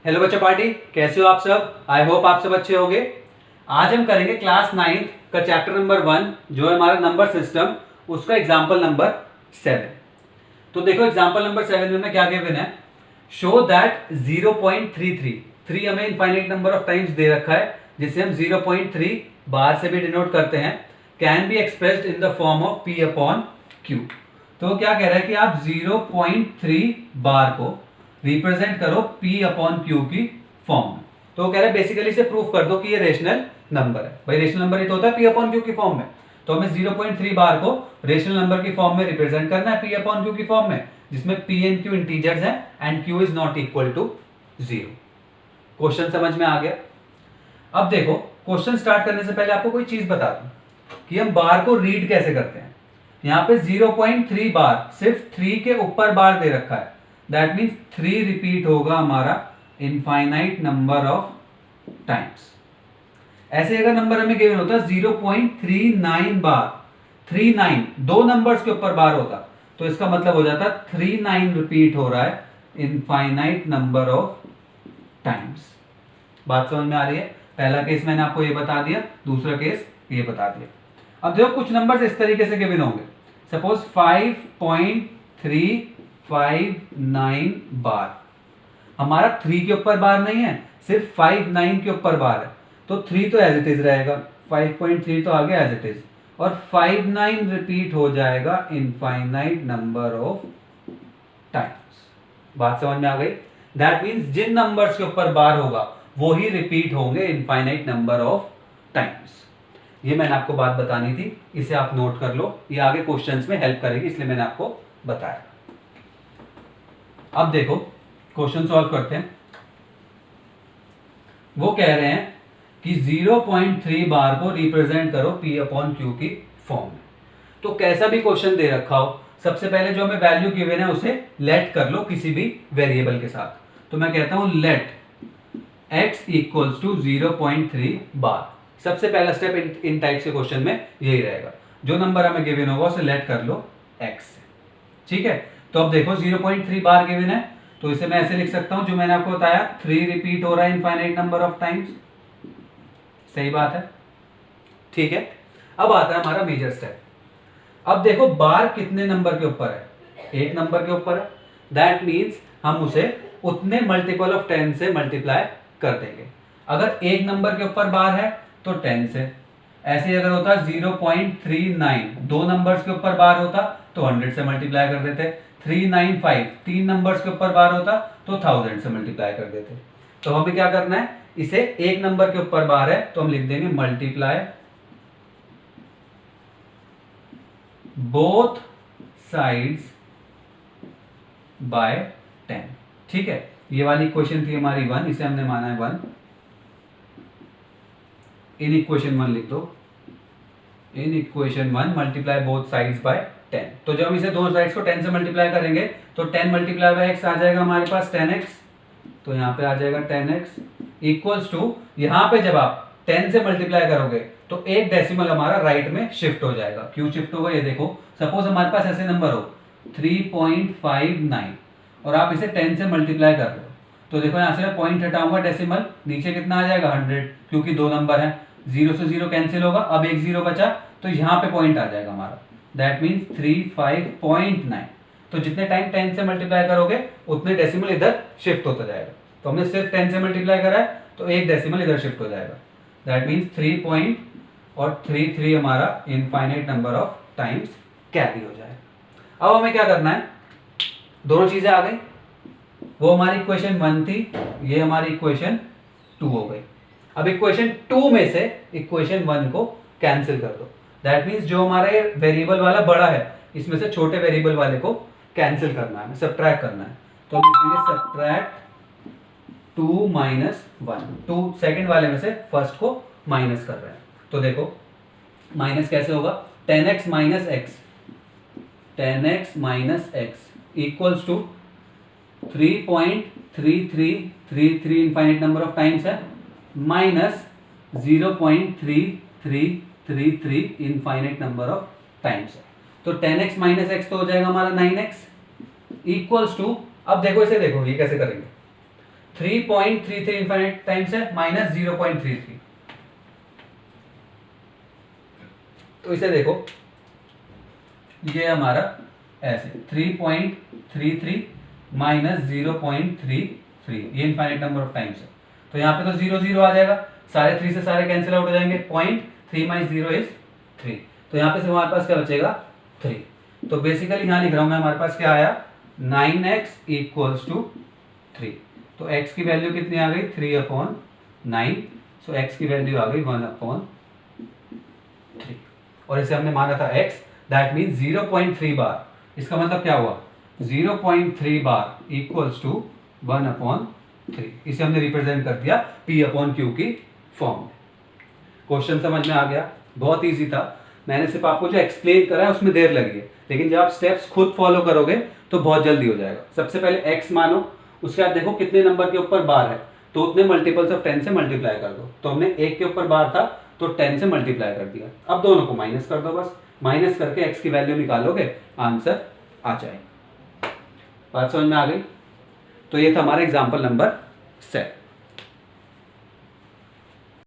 Hello बच्चा party, कैसे हो आप सब। आई होप आप सब अच्छे होंगे। आज हम करेंगे क्लास 9 का चैप्टर नंबर 1 जो है हमारा नंबर सिस्टम, उसका एग्जाम्पल नंबर 7। तो देखो एग्जाम्पल नंबर 7 में क्या गिवन है, शो दैट 0.33 हमें infinite number of times they रखा है जिसे हम 0.3 बार से भी डिनोट करते हैं, can be expressed in the form of P upon Q। तो क्या कह रहा है कि आप 0.3 बार को रिप्रेजेंट करो P अपॉन Q की फॉर्म में। तो वो कह रहा है बेसिकली से प्रूफ कर दो कि ये रेशनल नंबर है। भाई रेशनल नंबर ये तो होता है P अपॉन Q की फॉर्म में, तो हमें 0.3 बार को रेशनल नंबर की फॉर्म में रिप्रेजेंट करना है P अपॉन Q की फॉर्म में, जिसमें P एंड Q इंटीजर्स हैं and Q is not equal to 0। Question समझ में आ गया। अब देखो क्वेश्चन स्टार्ट करने से पहले आपको कोई चीज बता दूं कि हम बार को रीड कैसे करते हैं। यहाँ पे 0.3 बार सिर्फ 3 के ऊपर बार दे रखा है, दैट मीन्स 3 रिपीट होगा हमारा इनफाइनाइट नंबर ऑफ टाइम्स। ऐसे अगर नंबर हमें गिवन होता 0.39 बार, 39 दो नंबर्स के ऊपर बार होता तो इसका मतलब हो जाता 39 रिपीट हो रहा है इनफाइनाइट नंबर ऑफ टाइम्स। बात समझ में आ रही है। पहला केस मैंने आपको ये बता दिया, दूसरा केस ये बता दिया। अब देखो कुछ नंबर्स इस तरीके से गिवन होंगे, सपोज 5.359 बार। हमारा 3 के ऊपर बार नहीं है, सिर्फ 59 के ऊपर बार है, तो 3 तो एज इट इज रहेगा, 5.3 तो आगे एज इट इज, और 59 रिपीट हो जाएगा इनफाइनाइट नंबर ऑफ टाइम्स। बात समझ में आ गई। दैट मीन्स जिन नंबर्स के ऊपर बार होगा वो ही रिपीट होंगे इनफाइनाइट नंबर ऑफ टाइम्स। ये मैंने आपको बात बतानी थी, इसे आप नोट कर लो, ये आगे क्वेश्चंस में हेल्प करेगी, इसलिए मैंने आपको बताया। अब देखो क्वेश्चन सॉल्व करते हैं। वो कह रहे हैं कि 0.3 बार को रिप्रेजेंट करो P अपॉन Q की फॉर्म में। तो कैसा भी क्वेश्चन दे रखा हो, सबसे पहले जो हमें वैल्यू गिवन है उसे लेट कर लो किसी भी वेरिएबल के साथ। तो मैं कहता हूं लेट x इक्वल्स टू 0.3 बार। सबसे पहला स्टेप इन टाइप के क्वेश्चन में यही रहेगा, जो नंबर हमें गिवन होगा उसे लेट कर लो x से। ठीक है, तो अब देखो 0.3 बार गिवन है, तो इसे मैं ऐसे लिख सकता हूं जो मैंने आपको बताया, 3 रिपीट हो रहा है इनफाइनाइट नंबर ऑफ टाइम्स। सही बात है। ठीक है, अब आता है हमारा मेजर स्टेप। अब देखो बार कितने नंबर के ऊपर है, एक नंबर के ऊपर है, दैट मीन्स हम उसे उतने मल्टीपल ऑफ 10 से मल्टीप्लाई कर देंगे। अगर एक नंबर के ऊपर बार है तो 10 से, ऐसे अगर होता 0.39 दो नंबर्स के ऊपर बार होता तो 100 से मल्टीप्लाई कर देते, 395 तीन नंबर्स के ऊपर बार होता तो 1000 से मल्टीप्लाई कर देते। तो हमें क्या करना है, इसे एक नंबर के ऊपर बार है तो हम लिख देंगे मल्टीप्लाई बोथ साइड्स बाय 10। ठीक है, ये वाली इक्वेशन थी हमारी 1, इसे हमने माना है 1। इन इक्वेशन 1 लिख दो, in equation 1 multiply both sides by 10। तो जब हम इसे दोनों साइड्स को 10 से मल्टीप्लाई करेंगे तो 10 मल्टीप्लाई बाय x आ जाएगा हमारे पास 10x, तो यहाँ पे आ जाएगा 10x इक्वल्स टू, यहाँ पे जब आप 10 से मल्टीप्लाई करोगे तो एक डेसिमल हमारा राइट में शिफ्ट हो जाएगा। क्यों शिफ्ट होगा ये देखो, सपोज हमारे पास ऐसे नंबर हो 3.59 और आप इसे 10 से मल्टीप्लाई कर रहे हो, तो देखो यहाँ से मैं पॉइंट हटाऊंगा डेसिमल, नीचे कितना आ जाएगा 100, क्योंकि दो नंबर है, 0 से 0 कैंसिल होगा, अब एक 0 बचा तो यहाँ पे पॉइंट आ जाएगा हमारा, दैट मीन्स 35.9। तो जितने टाइम 10 से मल्टीप्लाई करोगे उतने डेसिमल इधर शिफ्ट होता जाएगा। तो हमने सिर्फ 10 से मल्टीप्लाई करा है तो एक डेसिमल इधर शिफ्ट हो जाएगा, दैट मीन्स 3.33 हमारा infinite number of times carry हो जाएगा। अब हमें क्या करना है, दोनों चीजें आ गई, वो हमारी इक्वेशन 1 थी, ये हमारी इक्वेशन 2 हो गई। अब इक्वेशन 2 में से इक्वेशन 1 को कैंसिल कर दो, दैट मीन्स जो हमारा ये वेरिएबल वाला बड़ा है इसमें से छोटे वेरिएबल वाले को कैंसिल करना है, सब्ट्रैक्ट करना है। तो हम लिखेंगे सब्ट्रैक्ट 2 माइनस 1, 2 सेकंड वाले में से फर्स्ट को माइनस कर रहे हैं। तो देखो माइनस कैसे होगा, 10x minus x, 10x minus x equals to 3.3333 infinite number of times है, minus 0.3333 infinite number of times है। तो 10x माइनस एक्स तो हो जाएगा हमारा 9x इक्वल्स टू, अब देखो इसे देखो ये कैसे करेंगे, 3.33 इनफाइनाइट टाइम्स है माइनस 0.33। तो इसे देखो, ये हमारा ऐसे 3.33 माइनस 0.33, ये इनफाइनाइट नंबर ऑफ टाइम्स है। तो यहाँ पे तो 0 0 आ जाएगा, सारे 3 से सारे कैंसिल आउट हो जाएंगे, 0.3 माइनस 0 इज 3। तो यहाँ पे से हमारे पास क्या बचेगा 3। तो बेसिकली यहाँ लिख रहा हूँ मैं, हमारे पास क्या आया 9x इक्वल्स टू 3। तो x की वैल्यू कितनी आ गई 3/9। सो x की वैल्यू आ गई 1/3। और इसे हमने माना था x, दैट मीन्स 0.3 बार। इसका मतलब क्या हुआ 0.3 बार इक्वल्स टू 1/3। इसे हमने रिप्रेजेंट कर दिया P/Q की फॉर्म में। क्वेश्चन समझ में आ गया, बहुत इजी था। मैंने सिर्फ आपको जो एक्सप्लेन करा है उसमें देर लगी है, लेकिन जब आप स्टेप्स खुद फॉलो करोगे तो बहुत जल्दी हो जाएगा। सबसे पहले x मानो, उसके बाद देखो कितने नंबर के ऊपर बार है, तो उतने मल्टीपल्स ऑफ 10 से मल्टीप्लाई कर दो। तो हमने 1 के ऊपर बार था तो 10 से मल्टीप्लाई कर दिया। अब दोनों को माइनस कर दो, बस माइनस करके x की वैल्यू निकालोगे, आंसर आ जाएगा। बात समझ में आ गई? तो ये था हमारा एग्जाम्पल नंबर 7।